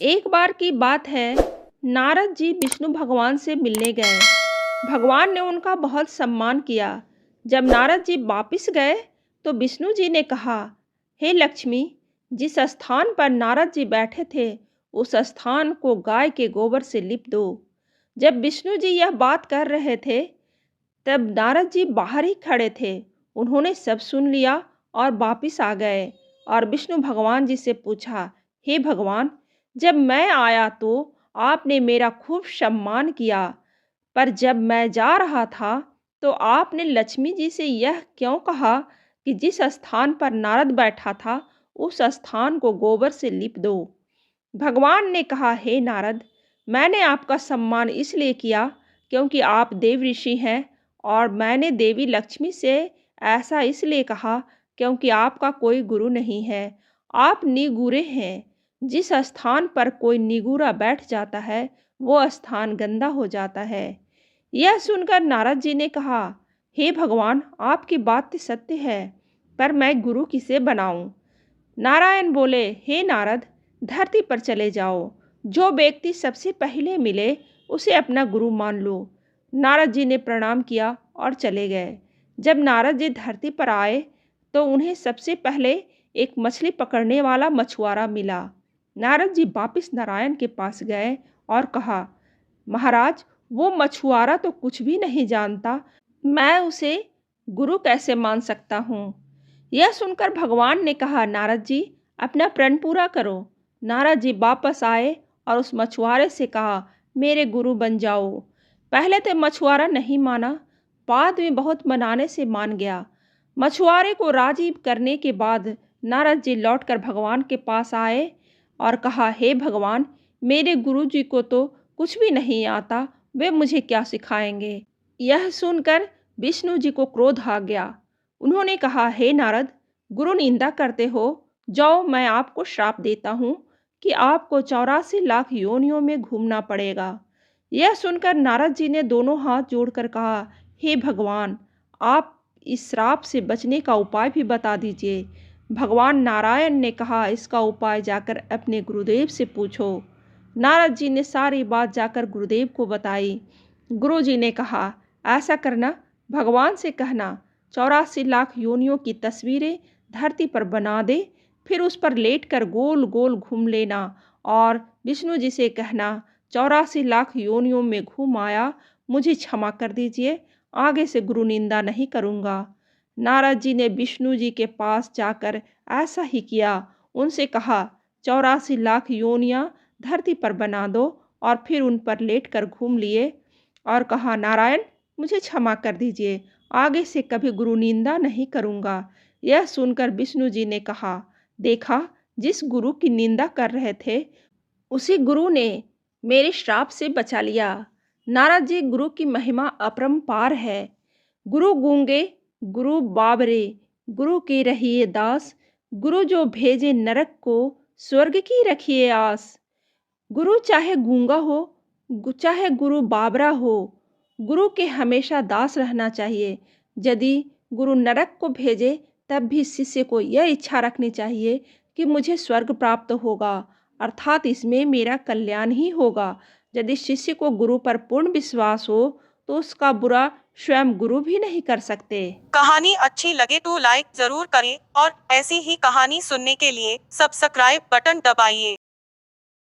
एक बार की बात है, नारद जी विष्णु भगवान से मिलने गए। भगवान ने उनका बहुत सम्मान किया। जब नारद जी वापिस गए, तो विष्णु जी ने कहा, हे लक्ष्मी, जिस स्थान पर नारद जी बैठे थे, उस स्थान को गाय के गोबर से लिप दो। जब विष्णु जी यह बात कर रहे थे, तब नारद जी बाहर ही खड़े थे। उन्होंने सब सुन लिया और वापिस आ गए और विष्णु भगवान जी से पूछा, हे भगवान, जब मैं आया तो आपने मेरा खूब सम्मान किया, पर जब मैं जा रहा था तो आपने लक्ष्मी जी से यह क्यों कहा कि जिस स्थान पर नारद बैठा था उस स्थान को गोबर से लिप दो। भगवान ने कहा, हे नारद, मैंने आपका सम्मान इसलिए किया क्योंकि आप देव ऋषि हैं, और मैंने देवी लक्ष्मी से ऐसा इसलिए कहा क्योंकि आपका कोई गुरु नहीं है, आप निगूरे हैं। जिस स्थान पर कोई निगूरा बैठ जाता है, वो स्थान गंदा हो जाता है। यह सुनकर नारद जी ने कहा, हे भगवान, आपकी बात तो सत्य है, पर मैं गुरु किसे बनाऊं? नारायण बोले, हे नारद, धरती पर चले जाओ। जो व्यक्ति सबसे पहले मिले उसे अपना गुरु मान लो। नारद जी ने प्रणाम किया और चले गए। जब नारद जी धरती पर आए तो उन्हें सबसे पहले एक मछली पकड़ने वाला मछुआरा मिला। नारद जी वापिस नारायण के पास गए और कहा, महाराज, वो मछुआरा तो कुछ भी नहीं जानता, मैं उसे गुरु कैसे मान सकता हूँ? यह सुनकर भगवान ने कहा, नारद जी, अपना प्रण पूरा करो। नारद जी वापस आए और उस मछुआरे से कहा, मेरे गुरु बन जाओ। पहले तो मछुआरा नहीं माना, बाद में बहुत मनाने से मान गया। मछुआरे को राजी करने के बाद नारद जी लौटकर भगवान के पास आए और कहा, हे भगवान, मेरे गुरु जी को तो कुछ भी नहीं आता, वे मुझे क्या सिखाएंगे? यह सुनकर विष्णु जी को क्रोध आ गया। उन्होंने कहा, हे नारद, गुरु निंदा करते हो, जाओ, मैं आपको श्राप देता हूँ कि आपको 84 लाख योनियों में घूमना पड़ेगा। यह सुनकर नारद जी ने दोनों हाथ जोड़कर कहा, हे भगवान, आप इस श्राप से बचने का उपाय भी बता दीजिए। भगवान नारायण ने कहा, इसका उपाय जाकर अपने गुरुदेव से पूछो। नारद जी ने सारी बात जाकर गुरुदेव को बताई। गुरु जी ने कहा, ऐसा करना, भगवान से कहना 84 लाख योनियों की तस्वीरें धरती पर बना दे, फिर उस पर लेटकर गोल गोल घूम लेना और विष्णु जी से कहना, 84 लाख योनियों में घूम आया, मुझे क्षमा कर दीजिए, आगे से गुरु निंदा नहीं करूँगा। नारद जी ने विष्णु जी के पास जाकर ऐसा ही किया। उनसे कहा, 84 लाख योनियाँ धरती पर बना दो और फिर उन पर लेटकर घूम लिए और कहा, नारायण, मुझे क्षमा कर दीजिए, आगे से कभी गुरु निंदा नहीं करूँगा। यह सुनकर विष्णु जी ने कहा, देखा, जिस गुरु की निंदा कर रहे थे उसी गुरु ने मेरे श्राप से बचा लिया। नारद जी, गुरु की महिमा अपरंपार है। गुरु गूंगे, गुरु बाबरे, गुरु के रहिए दास, गुरु जो भेजे नरक को, स्वर्ग की रखिए आस। गुरु चाहे गूंगा हो, चाहे गुरु बाबरा हो, गुरु के हमेशा दास रहना चाहिए। यदि गुरु नरक को भेजे तब भी शिष्य को यह इच्छा रखनी चाहिए कि मुझे स्वर्ग प्राप्त होगा, अर्थात इसमें मेरा कल्याण ही होगा। यदि शिष्य को गुरु पर पूर्ण विश्वास हो तो उसका बुरा स्वयं गुरु भी नहीं कर सकते। कहानी अच्छी लगे तो लाइक जरूर करें और ऐसी ही कहानी सुनने के लिए सब्सक्राइब बटन दबाइए।